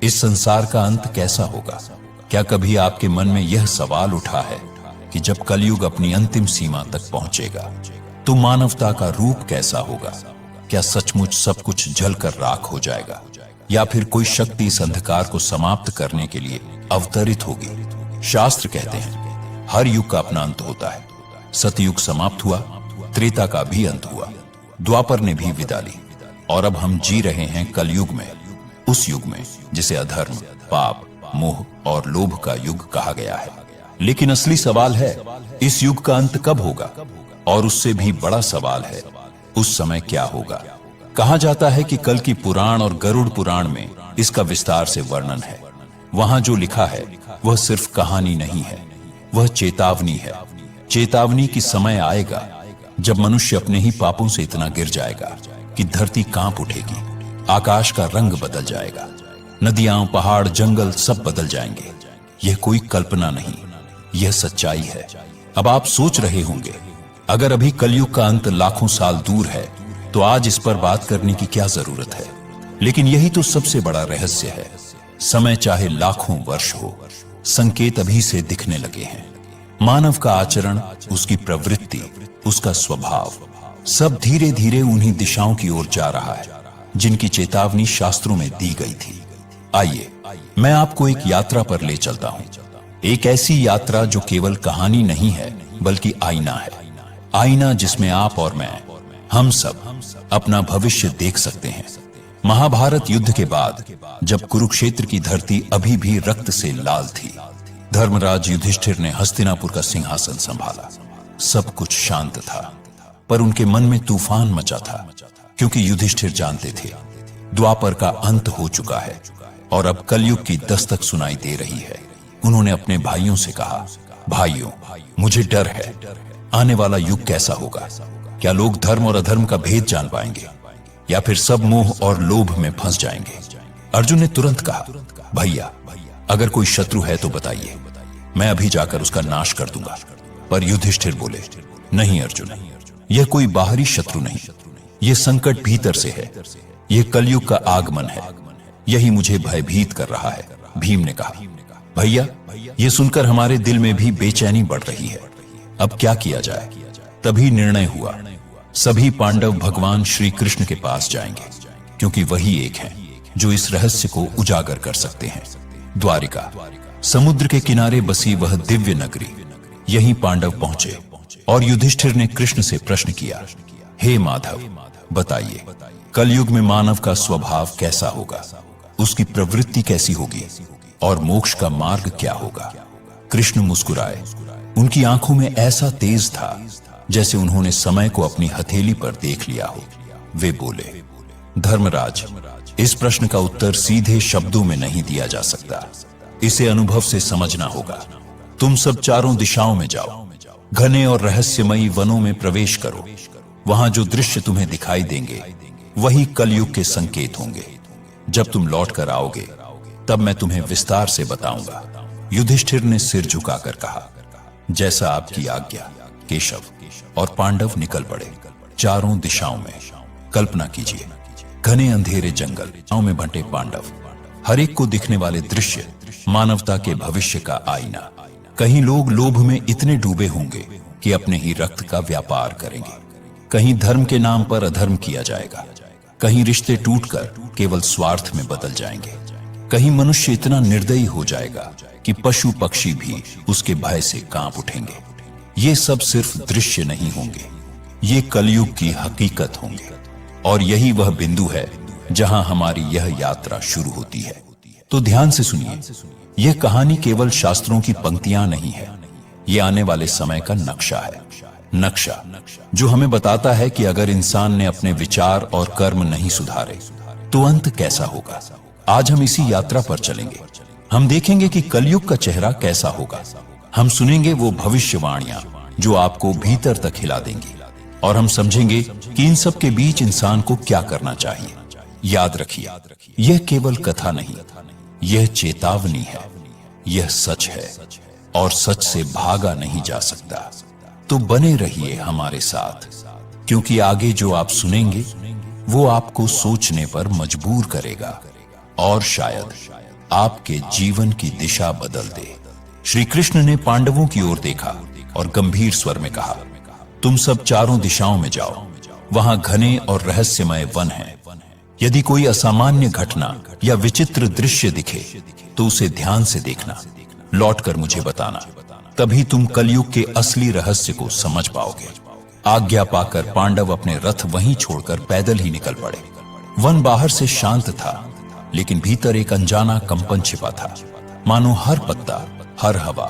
इस संसार का अंत कैसा होगा? क्या कभी आपके मन में यह सवाल उठा है कि जब कलयुग अपनी अंतिम सीमा तक पहुंचेगा तो मानवता का रूप कैसा होगा? क्या सचमुच सब कुछ जलकर राख हो जाएगा या फिर कोई शक्ति इस अंधकार को समाप्त करने के लिए अवतरित होगी? शास्त्र कहते हैं हर युग का अपना अंत होता है। सतयुग समाप्त हुआ, त्रेता का भी अंत हुआ, द्वापर ने भी विदा ली और अब हम जी रहे हैं कलयुग में, उस युग में जिसे अधर्म, पाप, मोह और लोभ का युग कहा गया है। लेकिन असली सवाल है, इस युग का अंत कब होगा? और उससे भी बड़ा सवाल है, उस समय क्या होगा? कहा जाता है कि कल की पुराण और गरुड़ पुराण में इसका विस्तार से वर्णन है। वहां जो लिखा है वह सिर्फ कहानी नहीं है, वह चेतावनी है। चेतावनी की समय आएगा जब मनुष्य अपने ही पापों से इतना गिर जाएगा कि धरती कांप उठेगी, आकाश का रंग बदल जाएगा, नदियां, पहाड़, जंगल सब बदल जाएंगे। यह कोई कल्पना नहीं, यह सच्चाई है। अब आप सोच रहे होंगे, अगर अभी कलयुग का अंत लाखों साल दूर है तो आज इस पर बात करने की क्या जरूरत है? लेकिन यही तो सबसे बड़ा रहस्य है। समय चाहे लाखों वर्ष हो, संकेत अभी से दिखने लगे हैं। मानव का आचरण, उसकी प्रवृत्ति, उसका स्वभाव सब धीरे धीरे उन्हीं दिशाओं की ओर जा रहा है जिनकी चेतावनी शास्त्रों में दी गई थी। आइए मैं आपको एक यात्रा पर ले चलता हूं, एक ऐसी यात्रा जो केवल कहानी नहीं है बल्कि आईना है। आईना जिसमें आप और मैं, हम सब अपना भविष्य देख सकते हैं। महाभारत युद्ध के बाद जब कुरुक्षेत्र की धरती अभी भी रक्त से लाल थी, धर्मराज युधिष्ठिर ने हस्तिनापुर का सिंहासन संभाला। सब कुछ शांत था, पर उनके मन में तूफान मचा था, क्योंकि युधिष्ठिर जानते थे द्वापर का अंत हो चुका है और अब कलयुग की दस्तक सुनाई दे रही है। उन्होंने अपने भाइयों से कहा, भाइयों, मुझे डर है, आने वाला युग कैसा होगा? क्या लोग धर्म और अधर्म का भेद जान पाएंगे या फिर सब मोह और लोभ में फंस जाएंगे? अर्जुन ने तुरंत कहा, भैया, अगर कोई शत्रु है तो बताइए, मैं अभी जाकर उसका नाश कर दूंगा। पर युधिष्ठिर बोले, नहीं अर्जुन, यह कोई बाहरी शत्रु नहीं, यह संकट भीतर से है, यह कलयुग का आगमन है, यही मुझे भयभीत कर रहा है। भीम ने कहा, भैया, यह सुनकर हमारे दिल में भी बेचैनी बढ़ रही है, अब क्या किया जाए? तभी निर्णय हुआ, सभी पांडव भगवान श्री कृष्ण के पास जाएंगे, क्योंकि वही एक हैं जो इस रहस्य को उजागर कर सकते हैं। द्वारिका, समुद्र के किनारे बसी वह दिव्य नगरी, यहीं पांडव पहुंचे और युधिष्ठिर ने कृष्ण से प्रश्न किया, हे माधव, बताइए, कलयुग में मानव का स्वभाव कैसा होगा? उसकी प्रवृत्ति कैसी होगी और मोक्ष का मार्ग क्या होगा? कृष्ण मुस्कुराए, उनकी आंखों में ऐसा तेज था जैसे उन्होंने समय को अपनी हथेली पर देख लिया हो। वे बोले, धर्मराज, इस प्रश्न का उत्तर सीधे शब्दों में नहीं दिया जा सकता, इसे अनुभव से समझना होगा। तुम सब चारों दिशाओं में जाओ, घने और रहस्यमयी वनों में प्रवेश करो। वहां जो दृश्य तुम्हें दिखाई देंगे वही कलयुग के संकेत होंगे। जब तुम लौट कर आओगे तब मैं तुम्हें विस्तार से बताऊंगा। युधिष्ठिर ने सिर झुकाकर कहा, जैसा आपकी आज्ञा केशव। और पांडव निकल पड़े चारों दिशाओं में। कल्पना कीजिए, घने अंधेरे जंगल में बंटे पांडव, हर एक को दिखने वाले दृश्य मानवता के भविष्य का आईना। कहीं लोग लोभ में इतने डूबे होंगे कि अपने ही रक्त का व्यापार करेंगे, कहीं धर्म के नाम पर अधर्म किया जाएगा, कहीं रिश्ते टूटकर केवल स्वार्थ में बदल जाएंगे, कहीं मनुष्य इतना निर्दयी हो जाएगा कि पशु पक्षी भी उसके भय से कांप उठेंगे। ये सब सिर्फ दृश्य नहीं होंगे, ये कलयुग की हकीकत होंगे। और यही वह बिंदु है जहां हमारी यह यात्रा शुरू होती है। तो ध्यान से सुनिए, यह कहानी केवल शास्त्रों की पंक्तियां नहीं है, यह आने वाले समय का नक्शा है। नक्शा जो हमें बताता है कि अगर इंसान ने अपने विचार और कर्म नहीं सुधारे तो अंत कैसा होगा। आज हम इसी यात्रा पर चलेंगे। हम देखेंगे कि कलयुग का चेहरा कैसा होगा। हम सुनेंगे वो भविष्यवाणियां जो आपको भीतर तक हिला देंगी और हम समझेंगे कि इन सब के बीच इंसान को क्या करना चाहिए। याद रखिए, यह केवल कथा नहीं, यह चेतावनी है, यह सच है और सच से भागा नहीं जा सकता। तो बने रहिए हमारे साथ, क्योंकि आगे जो आप सुनेंगे वो आपको सोचने पर मजबूर करेगा और शायद आपके जीवन की दिशा बदल दे। श्री कृष्ण ने पांडवों की ओर देखा और गंभीर स्वर में कहा, तुम सब चारों दिशाओं में जाओ, वहां घने और रहस्यमय वन है। यदि कोई असामान्य घटना या विचित्र दृश्य दिखे तो उसे ध्यान से देखना, लौटकर मुझे बताना, तभी तुम कलयुग के असली रहस्य को समझ पाओगे। आज्ञा पाकर पांडव अपने रथ वहीं छोड़कर पैदल ही निकल पड़े। वन बाहर से शांत था, लेकिन भीतर एक अनजाना कंपन छिपा था, मानो हर पत्ता, हर हवा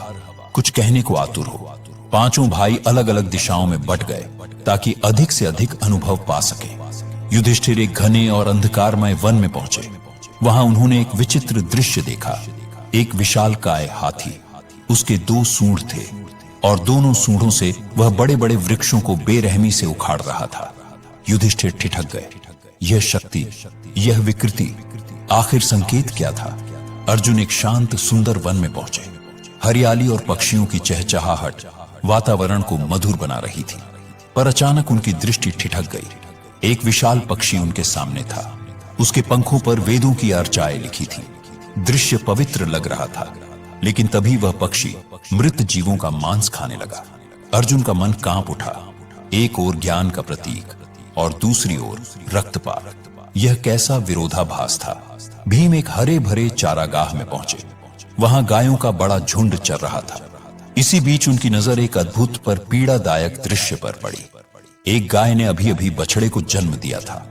कुछ कहने को आतुर हो। पांचों भाई अलग अलग दिशाओं में बट गए ताकि अधिक से अधिक अनुभव पा सके। युधिष्ठिर एक घने और अंधकारमय वन में पहुंचे। वहां उन्होंने एक विचित्र दृश्य देखा। एक विशालकाय हाथी, उसके 2 सूंड थे और दोनों सूंडों से वह बड़े बड़े वृक्षों को बेरहमी से उखाड़ रहा था। युधिष्ठिर ठिठक गए। यह शक्ति, यह विकृति, आखिर संकेत क्या था? अर्जुन एक शांत सुंदर वन में पहुंचे। हरियाली और पक्षियों की चहचहाहट वातावरण को मधुर बना रही थी, पर अचानक उनकी दृष्टि ठिठक गई। एक विशाल पक्षी उनके सामने था। उसके पंखों पर वेदों की अर्चाएं लिखी थी। दृश्य पवित्र लग रहा था, लेकिन तभी वह पक्षी मृत जीवों का मांस खाने लगा। अर्जुन का मन कांप उठा। एक ओर ज्ञान का प्रतीक और दूसरी ओर रक्तपात। यह कैसा विरोधाभास था? भीम एक हरे भरे चारागाह में पहुंचे। वहां गायों का बड़ा झुंड चल रहा था। इसी बीच उनकी नजर एक अद्भुत पर पीड़ादायक दृश्य पर पड़ी। एक गाय ने अभी अभी बछड़े को जन्म दिया था।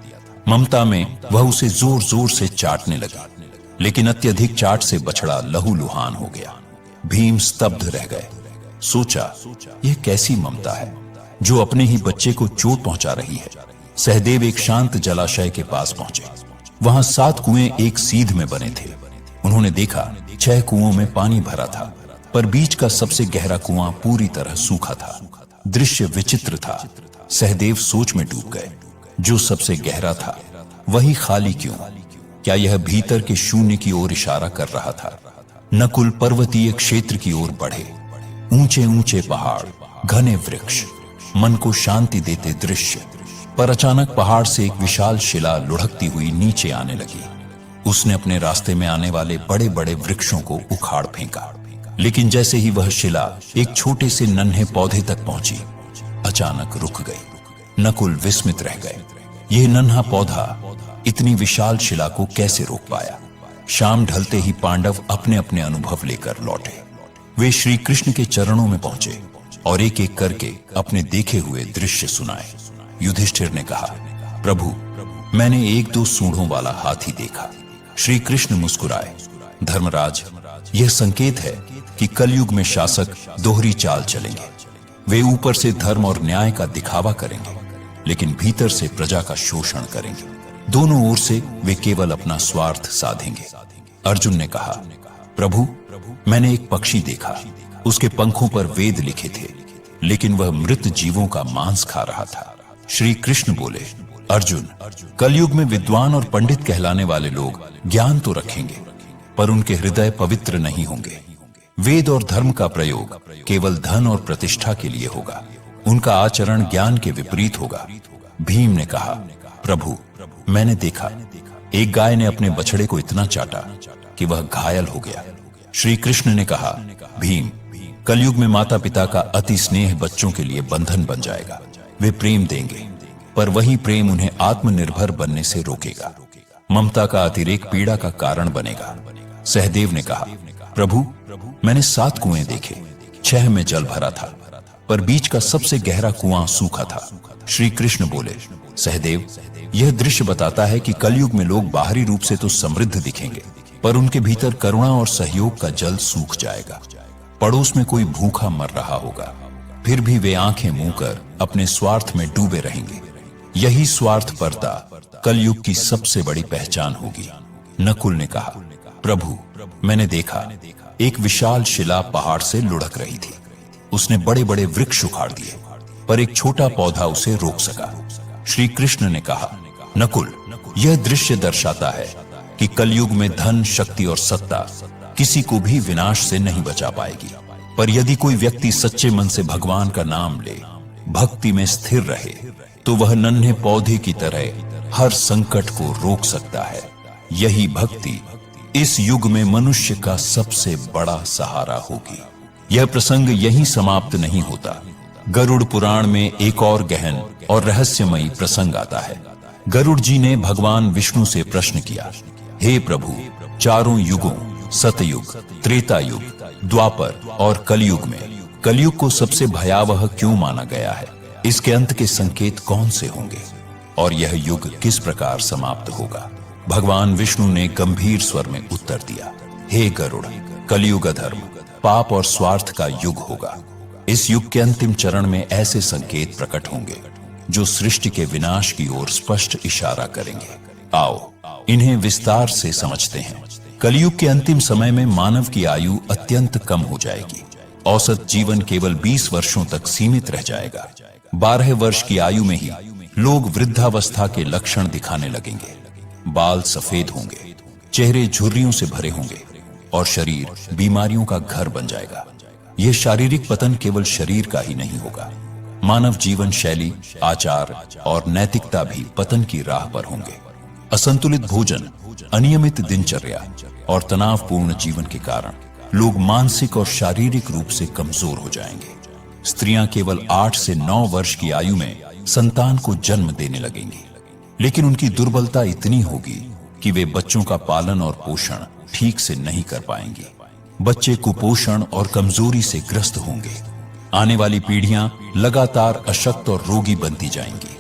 ममता में वह उसे जोर जोर से चाटने लगी, लेकिन अत्यधिक चाट से बछड़ा लहूलुहान हो गया। भीम स्तब्ध रह गए। सोचा, यह कैसी ममता है जो अपने ही बच्चे को चोट पहुंचा रही है। सहदेव एक शांत जलाशय के पास पहुंचे। वहां 7 कुएं एक सीध में बने थे। उन्होंने देखा 6 कुओं में पानी भरा था, पर बीच का सबसे गहरा कुआं पूरी तरह सूखा था। दृश्य विचित्र था। सहदेव सोच में डूब गए। जो सबसे गहरा था वही खाली क्यों? क्या यह भीतर के शून्य की ओर इशारा कर रहा था? नकुल पर्वतीय क्षेत्र की ओर बढ़े। ऊंचे ऊंचे पहाड़, घने वृक्ष, मन को शांति देते दृश्य। पर अचानक पहाड़ से एक विशाल शिला लुढ़कती हुई नीचे आने लगी। उसने अपने रास्ते में आने वाले बड़े बड़े वृक्षों को उखाड़ फेंका। लेकिन जैसे ही वह शिला एक छोटे से नन्हे पौधे तक पहुंची, अचानक रुक गई। नकुल विस्मित रह गए। यह नन्हा पौधा इतनी विशाल शिला को कैसे रोक पाया? शाम ढलते ही पांडव अपने अपने अनुभव लेकर लौटे। वे श्री कृष्ण के चरणों में पहुंचे और एक एक करके अपने देखे हुए दृश्य सुनाए। युधिष्ठिर ने कहा, प्रभु, मैंने 1-2 सूंडों वाला हाथी देखा। श्री कृष्ण मुस्कुराए। धर्मराज, यह संकेत है कि कलयुग में शासक दोहरी चाल चलेंगे। वे ऊपर से धर्म और न्याय का दिखावा करेंगे, लेकिन भीतर से प्रजा का शोषण करेंगे। दोनों ओर से वे केवल अपना स्वार्थ साधेंगे। अर्जुन ने कहा, प्रभु, मैंने एक पक्षी देखा। उसके पंखों पर वेद लिखे थे, लेकिन वह मृत जीवों का मांस खा रहा था। श्री कृष्ण बोले, अर्जुन, कलयुग में विद्वान और पंडित कहलाने वाले लोग ज्ञान तो रखेंगे, पर उनके हृदय पवित्र नहीं होंगे। वेद और धर्म का प्रयोग केवल धन और प्रतिष्ठा के लिए होगा। उनका आचरण ज्ञान के विपरीत होगा। भीम ने कहा, प्रभु, मैंने देखा एक गाय ने अपने बछड़े को इतना चाटा कि वह घायल हो गया। श्री कृष्ण ने कहा, भीम, कलयुग में माता पिता का अति स्नेह बच्चों के लिए बंधन बन जाएगा। वे प्रेम देंगे, पर वही प्रेम उन्हें आत्मनिर्भर बनने से रोकेगा। ममता का अतिरेक पीड़ा का कारण बनेगा। सहदेव ने कहा, प्रभु, मैंने 7 कुएं देखे। 6 में जल भरा था, पर बीच का सबसे गहरा कुआं सूखा था। श्री कृष्ण बोले, सहदेव, यह दृश्य बताता है कि कलयुग में लोग बाहरी रूप से तो समृद्ध दिखेंगे, पर उनके भीतर करुणा और सहयोग का जल सूख जाएगा। पड़ोस में कोई भूखा मर रहा होगा, फिर भी वे आंखें मुंह कर अपने स्वार्थ में डूबे रहेंगे। यही स्वार्थपरता कलयुग की सबसे बड़ी पहचान होगी। नकुल ने कहा, प्रभु, मैंने देखा एक विशाल शिला पहाड़ से लुढ़क रही थी। उसने बड़े बड़े वृक्ष उखाड़ दिए, पर एक छोटा पौधा उसे रोक सका। श्री कृष्ण ने कहा, नकुल, यह दृश्य दर्शाता है कि कलयुग में धन, शक्ति और सत्ता किसी को भी विनाश से नहीं बचा पाएगी, पर यदि कोई व्यक्ति सच्चे मन से भगवान का नाम ले, भक्ति में स्थिर रहे, तो वह नन्हे पौधे की तरह हर संकट को रोक सकता है। यही भक्ति इस युग में मनुष्य का सबसे बड़ा सहारा होगी। यह प्रसंग यहीं समाप्त नहीं होता। गरुड़ पुराण में एक और गहन और रहस्यमयी प्रसंग आता है। गरुड़ जी ने भगवान विष्णु से प्रश्न किया, हे प्रभु, चारों युगों सतयुग, त्रेता युग, द्वापर और कलयुग में कलयुग को सबसे भयावह क्यों माना गया है? इसके अंत के संकेत कौन से होंगे और यह युग किस प्रकार समाप्त होगा? भगवान विष्णु ने गंभीर स्वर में उत्तर दिया, हे गरुड़, कलयुग अधर्म, पाप और स्वार्थ का युग होगा। इस युग के अंतिम चरण में ऐसे संकेत प्रकट होंगे जो सृष्टि के विनाश की ओर स्पष्ट इशारा करेंगे। आओ इन्हें विस्तार से समझते हैं। कलयुग के अंतिम समय में मानव की आयु अत्यंत कम हो जाएगी। औसत जीवन केवल 20 वर्षों तक सीमित रह जाएगा। 12 वर्ष की आयु में ही लोग वृद्धावस्था के लक्षण दिखाने लगेंगे। बाल सफेद होंगे, चेहरे झुर्रियों से भरे होंगे और शरीर बीमारियों का घर बन जाएगा। यह शारीरिक पतन केवल शरीर का ही नहीं होगा, मानव जीवन शैली, आचार और नैतिकता भी पतन की राह पर होंगे। असंतुलित भोजन, अनियमित दिनचर्या और तनावपूर्ण जीवन के कारण लोग मानसिक और शारीरिक रूप से कमजोर हो जाएंगे। स्त्रियां केवल 8 से 9 वर्ष की आयु में संतान को जन्म देने लगेंगी, लेकिन उनकी दुर्बलता इतनी होगी कि वे बच्चों का पालन और पोषण ठीक से नहीं कर पाएंगी। बच्चे कुपोषण और कमजोरी से ग्रस्त होंगे। आने वाली पीढ़ियां लगातार अशक्त और रोगी बनती जाएंगी।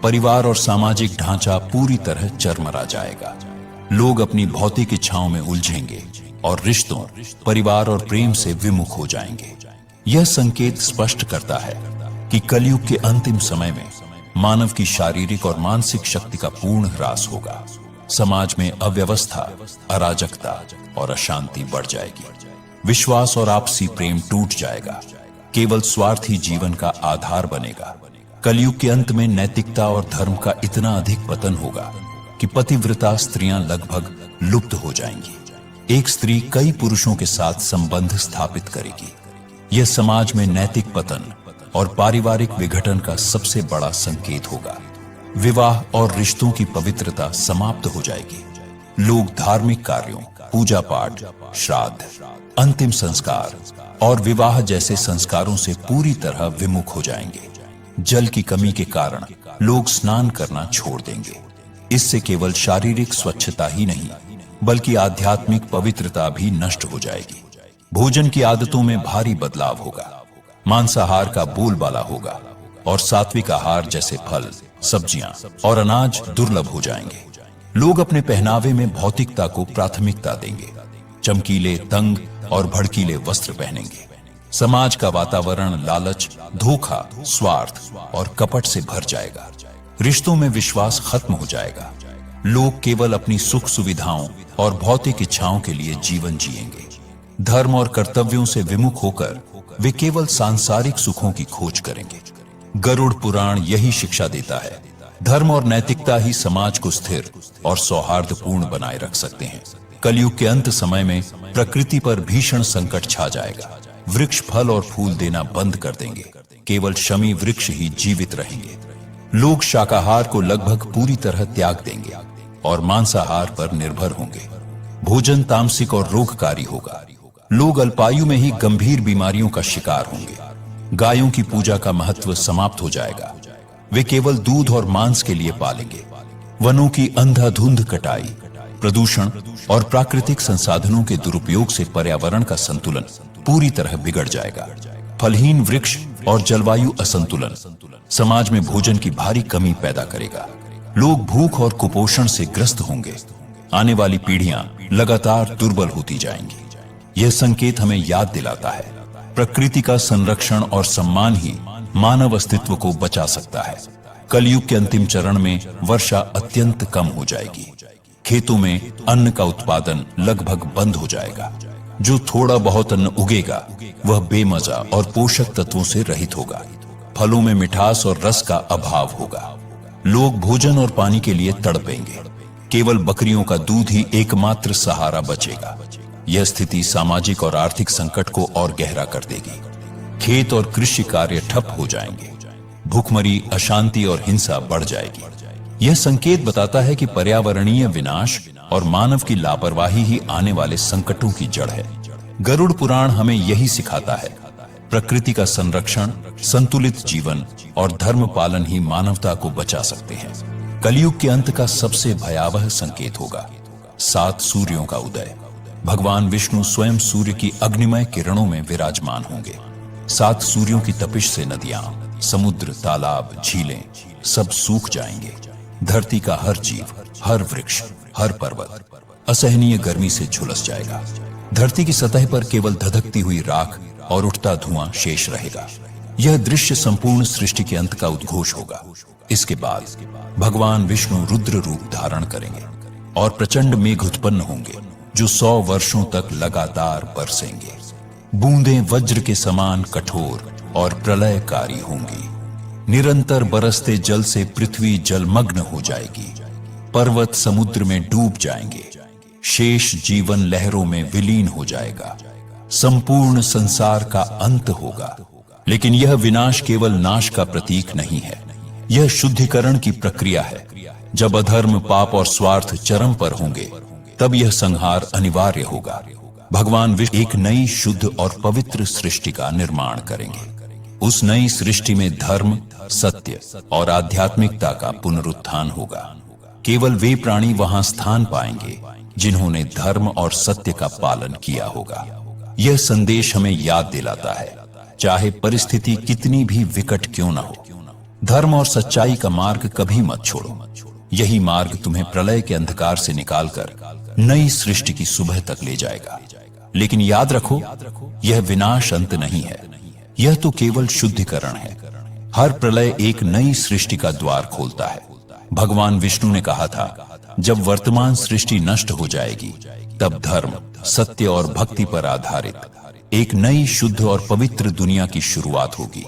परिवार और सामाजिक ढांचा पूरी तरह चरमरा जाएगा। लोग अपनी भौतिक इच्छाओं में उलझेंगे और रिश्तों, परिवार और प्रेम से विमुख हो जाएंगे। यह संकेत स्पष्ट करता है कि कलयुग के अंतिम समय में मानव की शारीरिक और मानसिक शक्ति का पूर्ण ह्रास होगा। समाज में अव्यवस्था, अराजकता और अशांति बढ़ जाएगी। विश्वास और आपसी प्रेम टूट जाएगा। केवल स्वार्थी जीवन का आधार बनेगा। कलयुग के अंत में नैतिकता और धर्म का इतना अधिक पतन होगा कि पतिव्रता स्त्रियां लगभग लुप्त हो जाएंगी। एक स्त्री कई पुरुषों के साथ संबंध स्थापित करेगी। यह समाज में नैतिक पतन और पारिवारिक विघटन का सबसे बड़ा संकेत होगा। विवाह और रिश्तों की पवित्रता समाप्त हो जाएगी। लोग धार्मिक कार्यों, पूजा पाठ, श्राद्ध, अंतिम संस्कार और विवाह जैसे संस्कारों से पूरी तरह विमुख हो जाएंगे। जल की कमी के कारण लोग स्नान करना छोड़ देंगे। इससे केवल शारीरिक स्वच्छता ही नहीं, बल्कि आध्यात्मिक पवित्रता भी नष्ट हो जाएगी। भोजन की आदतों में भारी बदलाव होगा। मांसाहार का बोलबाला होगा और सात्विक आहार जैसे फल, सब्जियां और अनाज दुर्लभ हो जाएंगे। लोग अपने पहनावे में भौतिकता को प्राथमिकता देंगे। चमकीले, तंग और भड़कीले वस्त्र पहनेंगे। समाज का वातावरण लालच, धोखा, स्वार्थ और कपट से भर जाएगा। रिश्तों में विश्वास खत्म हो जाएगा। लोग केवल अपनी सुख सुविधाओं और भौतिक इच्छाओं के लिए जीवन जिएंगे। धर्म और कर्तव्यों से विमुख होकर वे केवल सांसारिक सुखों की खोज करेंगे। गरुड़ पुराण यही शिक्षा देता है। धर्म और नैतिकता ही समाज को स्थिर और सौहार्दपूर्ण बनाए रख सकते हैं। कलयुग के अंत समय में प्रकृति पर भीषण संकट छा जाएगा। वृक्ष फल और फूल देना बंद कर देंगे। केवल शमी वृक्ष ही जीवित रहेंगे। लोग शाकाहार को लगभग पूरी तरह त्याग देंगे और मांसाहार पर निर्भर होंगे। भोजन तामसिक और रोगकारी होगा। लोग अल्पायु में ही गंभीर बीमारियों का शिकार होंगे। गायों की पूजा का महत्व समाप्त हो जाएगा। वे केवल दूध और मांस के लिए पालेंगे। वनों की अंधाधुंध कटाई, प्रदूषण और प्राकृतिक संसाधनों के दुरुपयोग से पर्यावरण का संतुलन पूरी तरह बिगड़ जाएगा। फलहीन वृक्ष और जलवायु असंतुलन समाज में भोजन की भारी कमी पैदा करेगा। लोग भूख और कुपोषण से ग्रस्त होंगे। आने वाली पीढ़ियां लगातार दुर्बल होती जाएंगी। यह संकेत हमें याद दिलाता है, प्रकृति का संरक्षण और सम्मान ही मानव अस्तित्व को बचा सकता है। कलयुग के अंतिम चरण में वर्षा अत्यंत कम हो जाएगी। खेतों में अन्न का उत्पादन लगभग बंद हो जाएगा। जो थोड़ा बहुत अन्न उगेगा वह बेमजा और पोषक तत्वों से रहित होगा। फलों में मिठास और रस का अभाव होगा। लोग भोजन और पानी के लिए तड़पेंगे। केवल बकरियों का दूध ही एकमात्र सहारा बचेगा। यह स्थिति सामाजिक और आर्थिक संकट को और गहरा कर देगी। खेत और कृषि कार्य ठप हो जाएंगे। भूखमरी, अशांति और हिंसा बढ़ जाएगी। यह संकेत बताता है कि पर्यावरणीय विनाश और मानव की लापरवाही ही आने वाले संकटों की जड़ है। गरुड़ पुराण हमें यही सिखाता है। प्रकृति का संरक्षण, संतुलित जीवन और धर्म पालन ही मानवता को बचा सकते हैं। कलयुग के अंत का सबसे भयावह संकेत होगा 7 सूर्यों का उदय। भगवान विष्णु स्वयं सूर्य की अग्निमय किरणों में विराजमान होंगे। 7 सूर्यों की तपिश से नदियां, समुद्र, तालाब, झीलें सब सूख जाएंगे। धरती का हर जीव, हर वृक्ष, हर पर्वत असहनीय गर्मी से झुलस जाएगा। धरती की सतह पर केवल धधकती हुई राख और उठता धुआं शेष रहेगा। यह दृश्य संपूर्ण सृष्टि के अंत का उद्घोष होगा। इसके बाद भगवान विष्णु रुद्र रूप धारण करेंगे और प्रचंड मेघ उत्पन्न होंगे जो 100 वर्षों तक लगातार बरसेंगे। बूंदें वज्र के समान कठोर और प्रलयकारी होंगी। निरंतर बरसते जल से पृथ्वी जलमग्न हो जाएगी। पर्वत समुद्र में डूब जाएंगे। शेष जीवन लहरों में विलीन हो जाएगा। संपूर्ण संसार का अंत होगा। लेकिन यह विनाश केवल नाश का प्रतीक नहीं है, यह शुद्धिकरण की प्रक्रिया है। जब अधर्म, पाप और स्वार्थ चरम पर होंगे तब यह संहार अनिवार्य होगा। भगवान विष्णु एक नई, शुद्ध और पवित्र सृष्टि का निर्माण करेंगे। उस नई सृष्टि में धर्म, सत्य और आध्यात्मिकता का पुनरुत्थान होगा। केवल वे प्राणी वहां स्थान पाएंगे जिन्होंने धर्म और सत्य का पालन किया होगा। यह संदेश हमें याद दिलाता है, चाहे परिस्थिति कितनी भी विकट क्यों न हो, धर्म और सच्चाई का मार्ग कभी मत छोड़ो। यही मार्ग तुम्हें प्रलय के अंधकार से निकालकर नई सृष्टि की सुबह तक ले जाएगा। लेकिन याद रखो, यह विनाश अंत नहीं है, यह तो केवल शुद्धिकरण है। हर प्रलय एक नई सृष्टि का द्वार खोलता है। भगवान विष्णु ने कहा था, जब वर्तमान सृष्टि नष्ट हो जाएगी तब धर्म, सत्य और भक्ति पर आधारित एक नई, शुद्ध और पवित्र दुनिया की शुरुआत होगी।